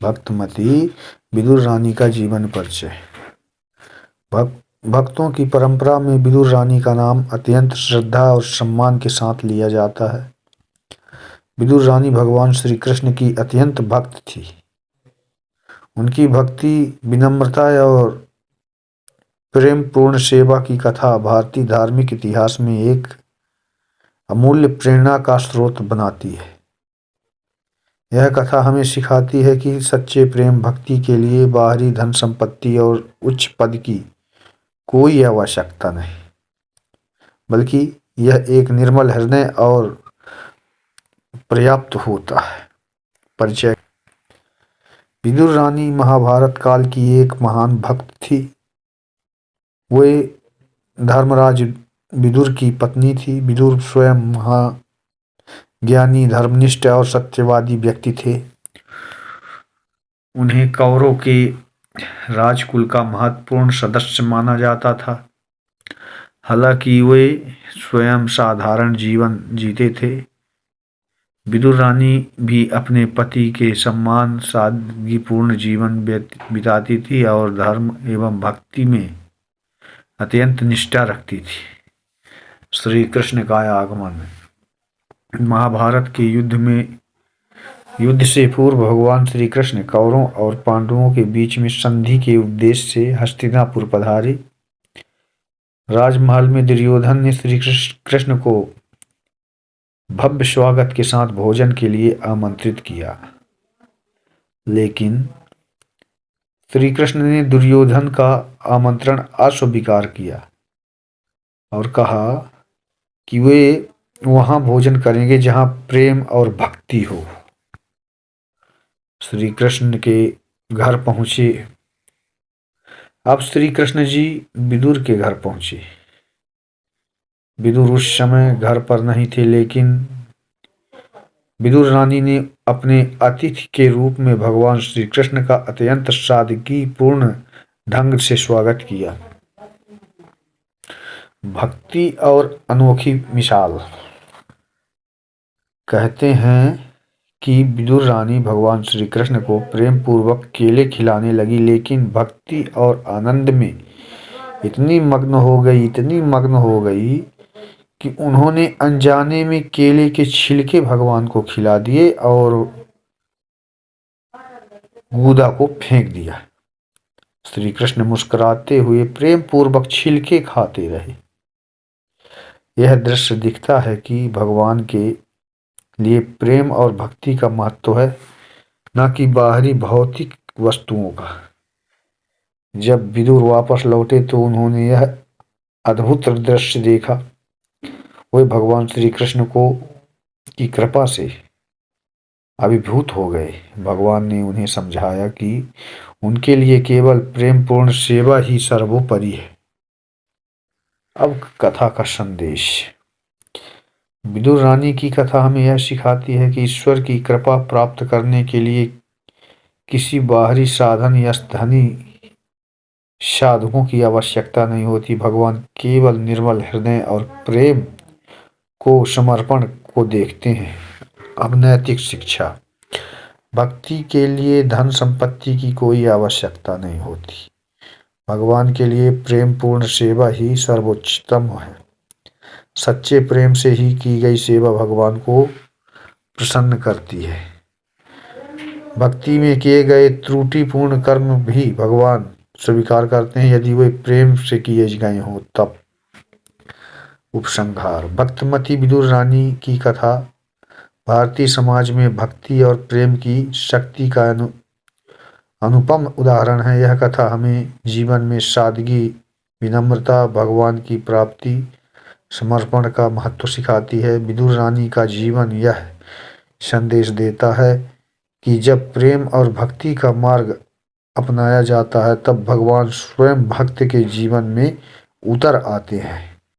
भक्तमती विदुर रानी का जीवन परिचय। भक्तों की परंपरा में विदुर रानी का नाम अत्यंत श्रद्धा और सम्मान के साथ लिया जाता है। विदुर रानी भगवान श्री कृष्ण की अत्यंत भक्त थी। उनकी भक्ति, विनम्रता और प्रेम पूर्ण सेवा की कथा भारतीय धार्मिक इतिहास में एक अमूल्य प्रेरणा का स्रोत बनाती है। यह कथा हमें सिखाती है कि सच्चे प्रेम भक्ति के लिए बाहरी धन संपत्ति और उच्च पद की कोई आवश्यकता नहीं, बल्कि यह एक निर्मल हृदय और पर्याप्त होता है। परिचय। विदुर रानी महाभारत काल की एक महान भक्त थी। वे धर्मराज विदुर की पत्नी थी। विदुर स्वयं महाज्ञानी, धर्मनिष्ठ और सत्यवादी व्यक्ति थे। उन्हें कौरवों के राजकुल का महत्वपूर्ण सदस्य माना जाता था। हालांकि वे स्वयं साधारण जीवन जीते थे, विदुर रानी भी अपने पति के सम्मान सादगीपूर्ण जीवन बिताती थी और धर्म एवं भक्ति में अत्यंत निष्ठा रखती थी। श्री कृष्ण का आगमन। महाभारत के युद्ध से पूर्व भगवान श्री कृष्ण कौरवों और पांडवों के बीच में संधि के उद्देश्य से हस्तिनापुर पधारे। राजमहल में दुर्योधन ने श्री कृष्ण को भव्य स्वागत के साथ भोजन के लिए आमंत्रित किया, लेकिन श्री कृष्ण ने दुर्योधन का आमंत्रण अस्वीकार किया और कहा कि वे वहां भोजन करेंगे जहां प्रेम और भक्ति हो। श्री कृष्ण के घर पहुंचे। अब श्री कृष्ण जी विदुर के घर पहुंचे। विदुर उस समय घर पर नहीं थे, लेकिन विदुर रानी ने अपने अतिथि के रूप में भगवान श्री कृष्ण का अत्यंत सादगीपूर्ण ढंग से स्वागत किया। भक्ति और अनोखी मिसाल। कहते हैं कि विदुर रानी भगवान श्री कृष्ण को प्रेम पूर्वक केले खिलाने लगी, लेकिन भक्ति और आनंद में इतनी मग्न हो गई कि उन्होंने अनजाने में केले के छिलके भगवान को खिला दिए और गूदा को फेंक दिया। श्री कृष्ण मुस्कुराते हुए प्रेम पूर्वक छिलके खाते रहे। यह दृश्य दिखता है कि भगवान के लिए प्रेम और भक्ति का महत्व है, न कि बाहरी भौतिक वस्तुओं का। जब विदुर वापस लौटे तो उन्होंने यह अद्भुत दृश्य देखा। वे भगवान श्री कृष्ण की कृपा से अभिभूत हो गए। भगवान ने उन्हें समझाया कि उनके लिए केवल प्रेमपूर्ण सेवा ही सर्वोपरि है। अब कथा का संदेश। विदुर रानी की कथा हमें यह सिखाती है कि ईश्वर की कृपा प्राप्त करने के लिए किसी बाहरी साधन या धनी साधुओं की आवश्यकता नहीं होती। भगवान केवल निर्मल हृदय और प्रेम को समर्पण को देखते हैं। अब नैतिक शिक्षा। भक्ति के लिए धन संपत्ति की कोई आवश्यकता नहीं होती। भगवान के लिए प्रेम पूर्ण सेवा ही सर्वोच्चतम है। सच्चे प्रेम से ही की गई सेवा भगवान को प्रसन्न करती है। भक्ति में किए गए त्रुटिपूर्ण कर्म भी भगवान स्वीकार करते हैं, यदि वे प्रेम से किए गए हों तब। उपसंहार। भक्तमती विदुर रानी की कथा भारतीय समाज में भक्ति और प्रेम की शक्ति का अनुपम उदाहरण है। यह कथा हमें जीवन में सादगी, विनम्रता, भगवान की प्राप्ति, समर्पण का महत्व सिखाती है। विदुर रानी का जीवन यह संदेश देता है कि जब प्रेम और भक्ति का मार्ग अपनाया जाता है, तब भगवान स्वयं भक्त के जीवन में उतर आते हैं।